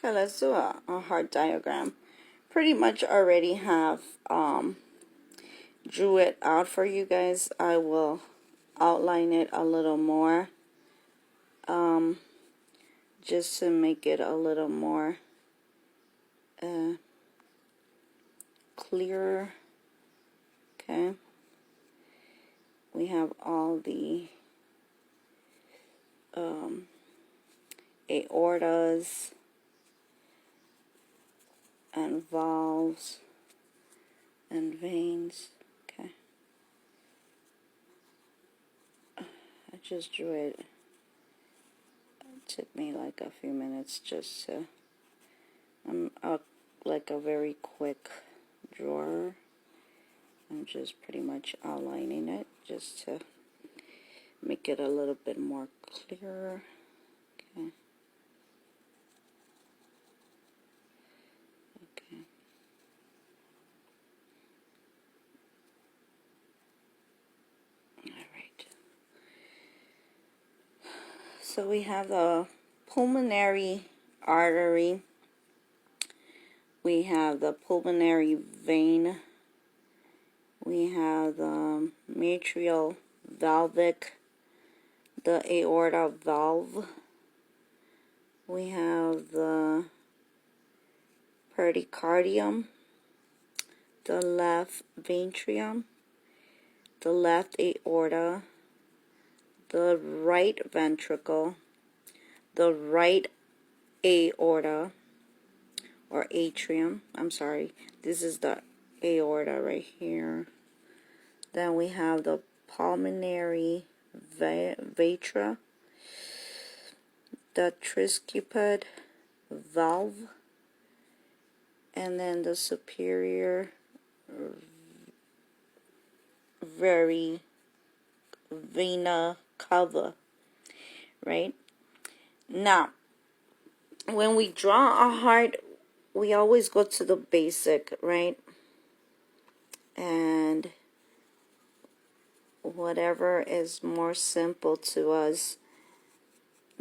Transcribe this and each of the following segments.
Okay, let's do a heart diagram. Pretty much already have drew it out for you guys. I will outline it a little more just to make it a little more clearer. Okay, we have all the aortas and valves and veins. Okay, I just drew it. It took me like a few minutes just to, I'm like a very quick drawer. I'm just pretty much outlining it just to make it a little bit more clearer. Okay. Okay. All right. So we have the pulmonary artery. We have the pulmonary vein. We have the mitral valvic, the aorta valve. We have the pericardium, the left ventricle, the left aorta, the right ventricle, the right aorta or atrium. I'm sorry, this is the aorta right here. Then we have the pulmonary vatra, the tricuspid valve, and then the superior vena cava, right? Now, when we draw a heart, we always go to the basic, right? And whatever is more simple to us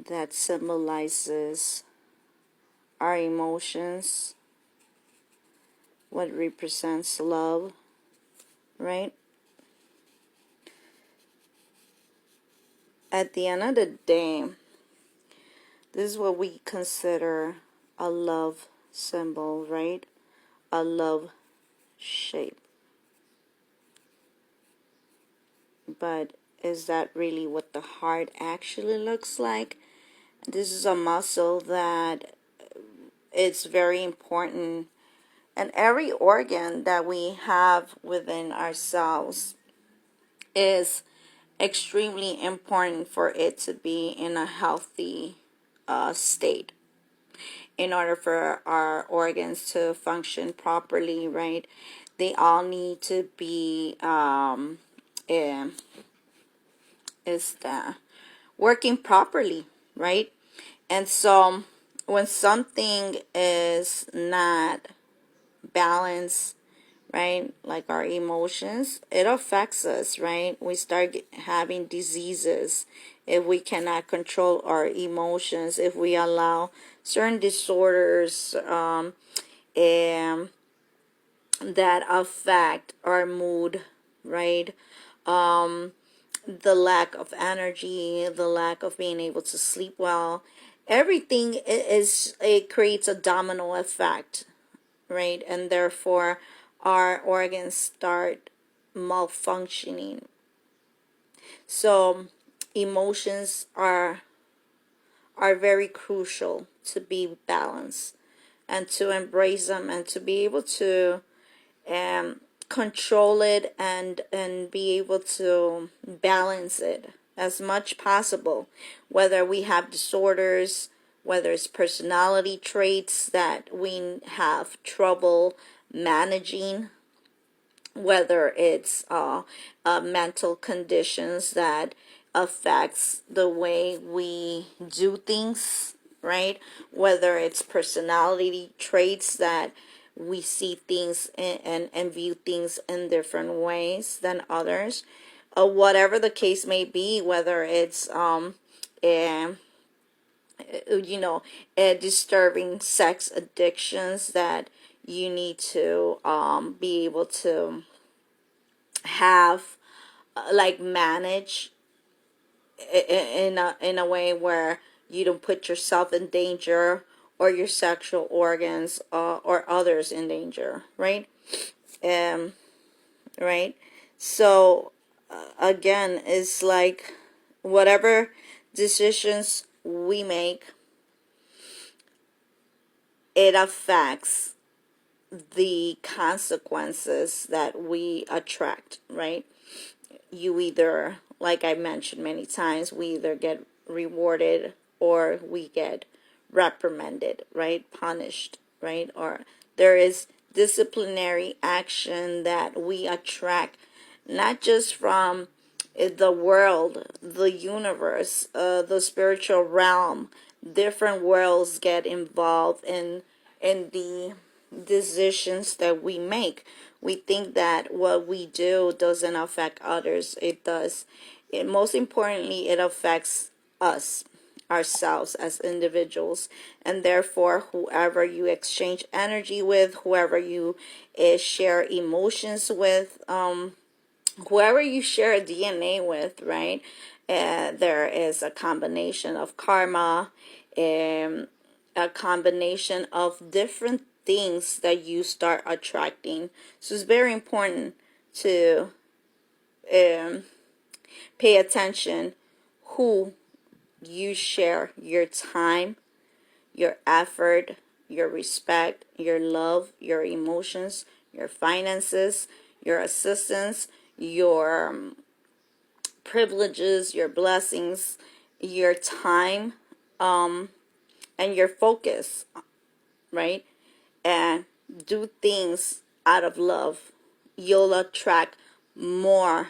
that symbolizes our emotions, what represents love, right? At the end of the day, this is what we consider a love symbol, right? A love shape. But is that really what the heart actually looks like? This is a muscle that it's very important, and every organ that we have within ourselves is extremely important for it to be in a healthy state in order for our organs to function properly, right? They all need to be working properly, right? And so when something is not balanced, right, like our emotions, it affects us, right? We start having diseases if we cannot control our emotions, if we allow certain disorders and that affect our mood, right? The lack of energy, the lack of being able to sleep well, everything it creates a domino effect, right? And therefore our organs start malfunctioning. So emotions are very crucial to be balanced and to embrace them and to be able to control it and be able to balance it as much possible, whether we have disorders, whether it's personality traits that we have trouble managing, whether it's mental conditions that affects the way we do things, right? Whether it's personality traits that we see things and view things in different ways than others, whatever the case may be, whether it's you know, disturbing sex addictions that you need to be able to have, like, manage in a way where you don't put yourself in danger or your sexual organs, or others in danger, right? um right. So again, it's like whatever decisions we make, it affects the consequences that we attract, right? You either, like I mentioned many times, we either get rewarded or we get reprimanded, right? Punished, right? Or there is disciplinary action that we attract, not just from the world, the universe, the spiritual realm. Different worlds get involved in the decisions that we make. We think that what we do doesn't affect others. It does. Most importantly, it affects us, ourselves as individuals, and therefore whoever you exchange energy with, whoever you share emotions with, whoever you share DNA with, right? There is a combination of karma, um, a combination of different things that you start attracting. So it's very important to um, pay attention who you share your time, your effort, your respect, your love, your emotions, your finances, your assistance, your privileges, your blessings, your time, and your focus, right? And do things out of love. You'll attract more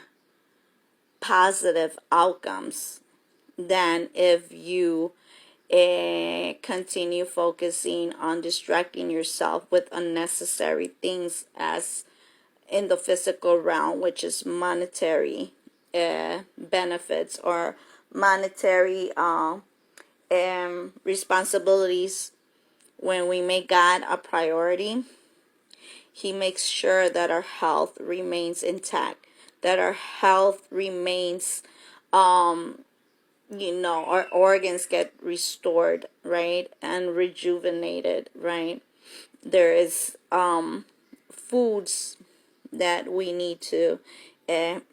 positive outcomes than if you continue focusing on distracting yourself with unnecessary things, as in the physical realm, which is monetary benefits or monetary responsibilities. When we make God a priority, He makes sure that our health remains intact, that our health remains, our organs get restored, right? And rejuvenated, right? There is foods that we need to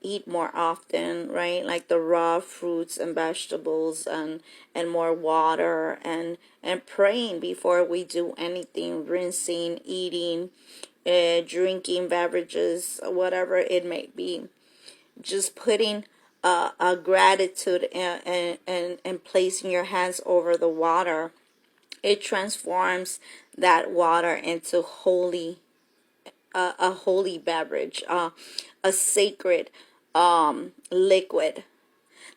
eat more often, right? Like the raw fruits and vegetables, and more water, and praying before we do anything, rinsing, eating, drinking beverages, whatever it may be. Just putting a gratitude, and placing your hands over the water, it transforms that water into holy, a holy beverage, a sacred liquid,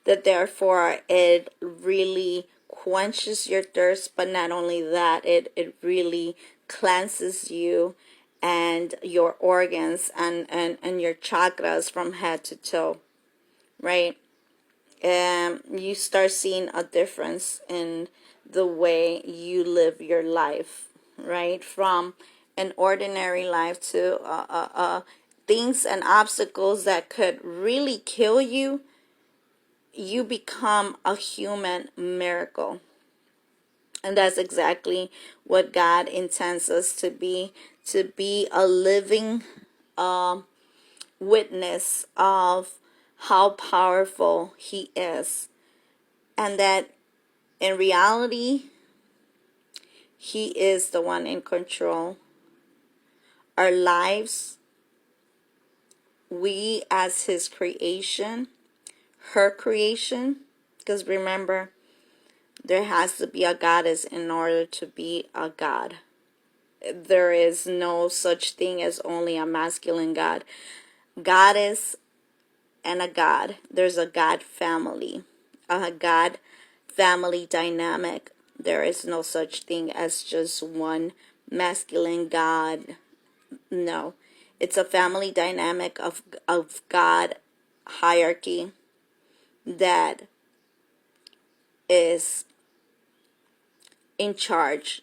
that therefore it really quenches your thirst. But not only that, it really cleanses you and your organs, and your chakras from head to toe, right? You start seeing a difference in the way you live your life, right? From an ordinary life to things and obstacles that could really kill you, you become a human miracle. And that's exactly what God intends us to be a living witness of how powerful He is. And that in reality, He is the one in control. Our lives, we as His creation, her creation, because remember, there has to be a goddess in order to be a god. There is no such thing as only a masculine god. Goddess and a god. There's a god family. A god family dynamic. There is no such thing as just one masculine god. No. It's a family dynamic of God hierarchy that is in charge.